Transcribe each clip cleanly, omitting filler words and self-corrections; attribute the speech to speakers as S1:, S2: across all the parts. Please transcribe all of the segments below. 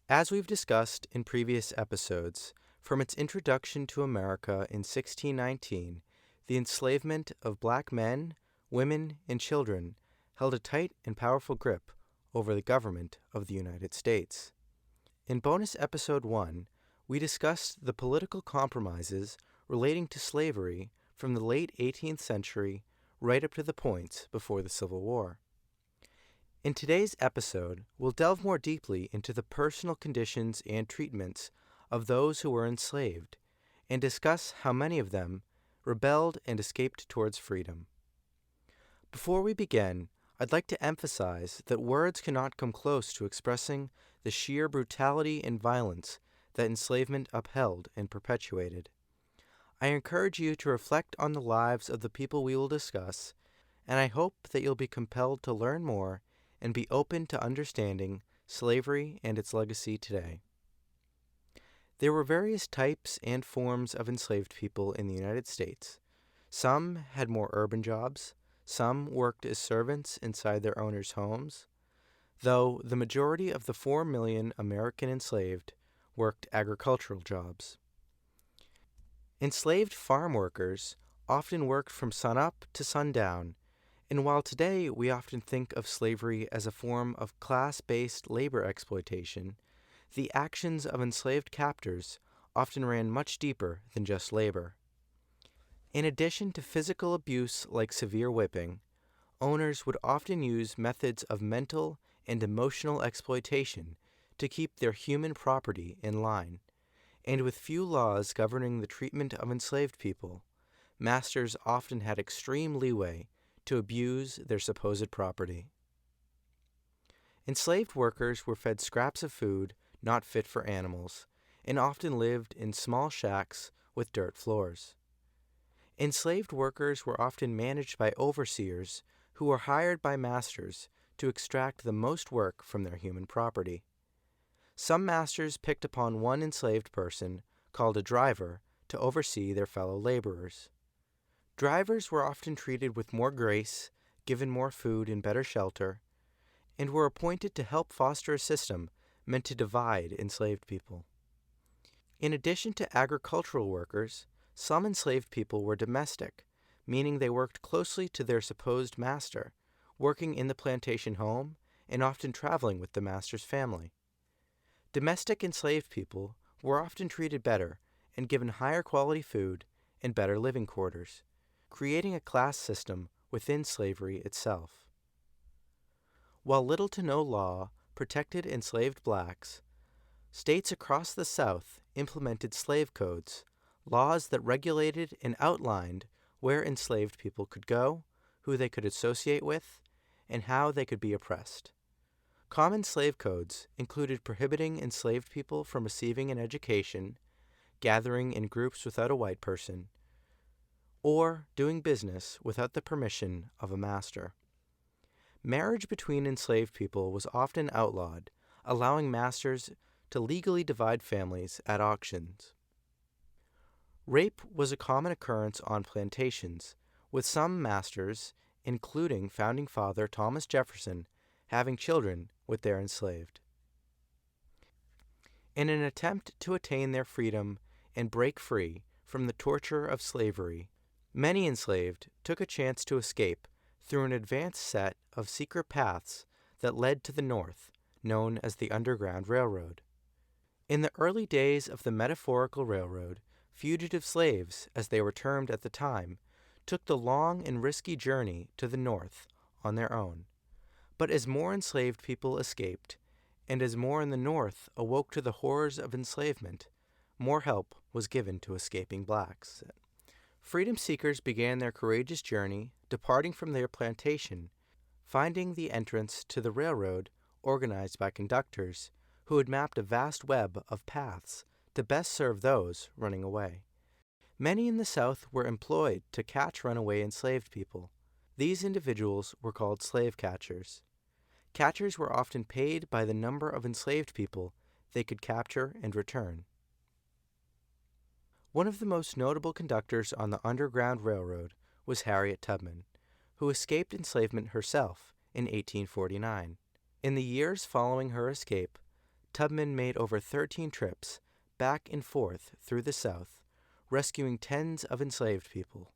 S1: As we've discussed in previous episodes, from its introduction to America in 1619, the enslavement of black men, women, and children held a tight and powerful grip over the government of the United States. In bonus episode 1, we discussed the political compromises relating to slavery from the late 18th century right up to the points before the Civil War. In today's episode, we'll delve more deeply into the personal conditions and treatments of those who were enslaved, and discuss how many of them rebelled and escaped towards freedom. Before we begin, I'd like to emphasize that words cannot come close to expressing the sheer brutality and violence that enslavement upheld and perpetuated. I encourage you to reflect on the lives of the people we will discuss, and I hope that you'll be compelled to learn more and be open to understanding slavery and its legacy today. There were various types and forms of enslaved people in the United States. Some had more urban jobs, some worked as servants inside their owners' homes, though the majority of the 4 million American enslaved worked agricultural jobs. Enslaved farm workers often worked from sunup to sundown, and while today we often think of slavery as a form of class-based labor exploitation, the actions of enslaved captors often ran much deeper than just labor. In addition to physical abuse like severe whipping, owners would often use methods of mental and emotional exploitation to keep their human property in line, and with few laws governing the treatment of enslaved people, masters often had extreme leeway to abuse their supposed property. Enslaved workers were fed scraps of food not fit for animals, and often lived in small shacks with dirt floors. Enslaved workers were often managed by overseers who were hired by masters to extract the most work from their human property. Some masters picked upon one enslaved person, called a driver, to oversee their fellow laborers. Drivers were often treated with more grace, given more food and better shelter, and were appointed to help foster a system meant to divide enslaved people. In addition to agricultural workers, some enslaved people were domestic, meaning they worked closely to their supposed master, working in the plantation home and often traveling with the master's family. Domestic enslaved people were often treated better and given higher quality food and better living quarters, creating a class system within slavery itself. While little to no law protected enslaved blacks, states across the South implemented slave codes, laws that regulated and outlined where enslaved people could go, who they could associate with, and how they could be oppressed. Common slave codes included prohibiting enslaved people from receiving an education, gathering in groups without a white person, or doing business without the permission of a master. Marriage between enslaved people was often outlawed, allowing masters to legally divide families at auctions. Rape was a common occurrence on plantations, with some masters, including Founding Father Thomas Jefferson, having children with their enslaved. In an attempt to attain their freedom and break free from the torture of slavery, many enslaved took a chance to escape through an advanced set of secret paths that led to the North, known as the Underground Railroad. In the early days of the metaphorical railroad, fugitive slaves, as they were termed at the time, took the long and risky journey to the North on their own. But as more enslaved people escaped, and as more in the North awoke to the horrors of enslavement, more help was given to escaping blacks. Freedom seekers began their courageous journey, departing from their plantation, finding the entrance to the railroad organized by conductors who had mapped a vast web of paths to best serve those running away. Many in the South were employed to catch runaway enslaved people. These individuals were called slave catchers. Catchers were often paid by the number of enslaved people they could capture and return. One of the most notable conductors on the Underground Railroad was Harriet Tubman, who escaped enslavement herself in 1849. In the years following her escape, Tubman made over 13 trips back and forth through the South, rescuing tens of enslaved people.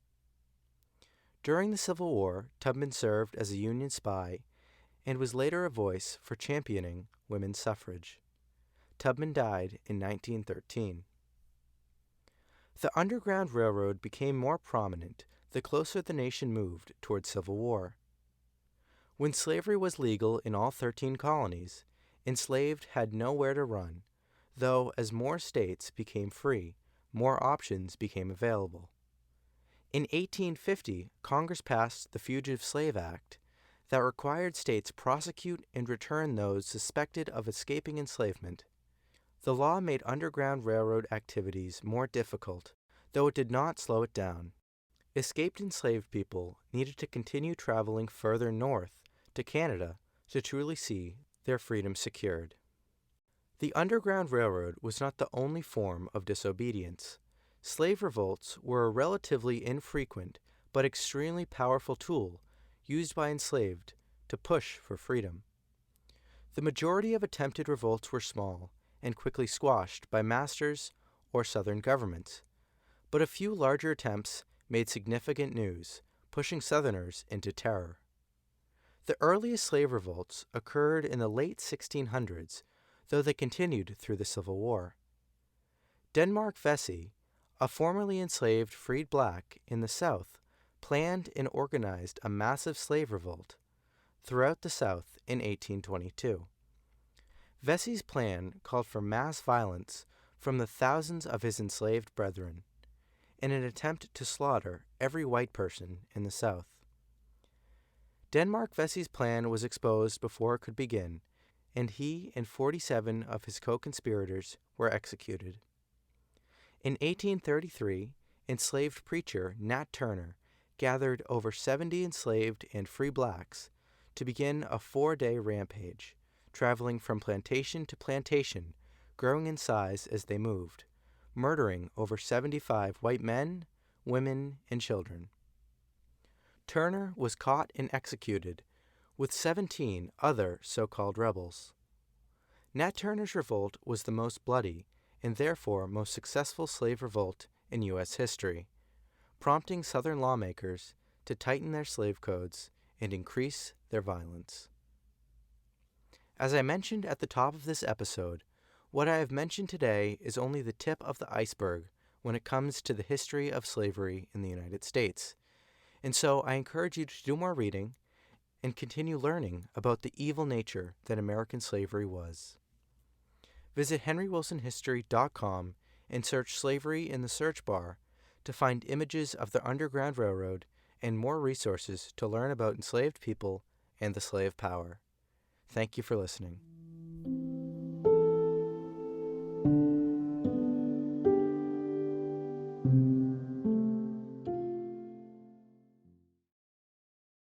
S1: During the Civil War, Tubman served as a Union spy and was later a voice for championing women's suffrage. Tubman died in 1913. The Underground Railroad became more prominent the closer the nation moved toward civil war. When slavery was legal in all 13 colonies, enslaved had nowhere to run, though as more states became free, more options became available. In 1850, Congress passed the Fugitive Slave Act that required states prosecute and return those suspected of escaping enslavement. The law made Underground Railroad activities more difficult, though it did not slow it down. Escaped enslaved people needed to continue traveling further north to Canada to truly see their freedom secured. The Underground Railroad was not the only form of disobedience. Slave revolts were a relatively infrequent but extremely powerful tool used by enslaved to push for freedom. The majority of attempted revolts were small and quickly squashed by masters or Southern governments, but a few larger attempts made significant news, pushing Southerners into terror. The earliest slave revolts occurred in the late 1600s, though they continued through the Civil War. Denmark Vesey, a formerly enslaved freed black in the South, planned and organized a massive slave revolt throughout the South in 1822. Vesey's plan called for mass violence from the thousands of his enslaved brethren, in an attempt to slaughter every white person in the South. Denmark Vesey's plan was exposed before it could begin, and he and 47 of his co-conspirators were executed. In 1833, enslaved preacher Nat Turner gathered over 70 enslaved and free blacks to begin a 4-day rampage, traveling from plantation to plantation, growing in size as they moved, murdering over 75 white men, women, and children. Turner was caught and executed with 17 other so-called rebels. Nat Turner's revolt was the most bloody and therefore most successful slave revolt in U.S. history, prompting Southern lawmakers to tighten their slave codes and increase their violence. As I mentioned at the top of this episode, what I have mentioned today is only the tip of the iceberg when it comes to the history of slavery in the United States, and so I encourage you to do more reading and continue learning about the evil nature that American slavery was. Visit HenryWilsonHistory.com and search slavery in the search bar to find images of the Underground Railroad and more resources to learn about enslaved people and the slave power. Thank you for listening.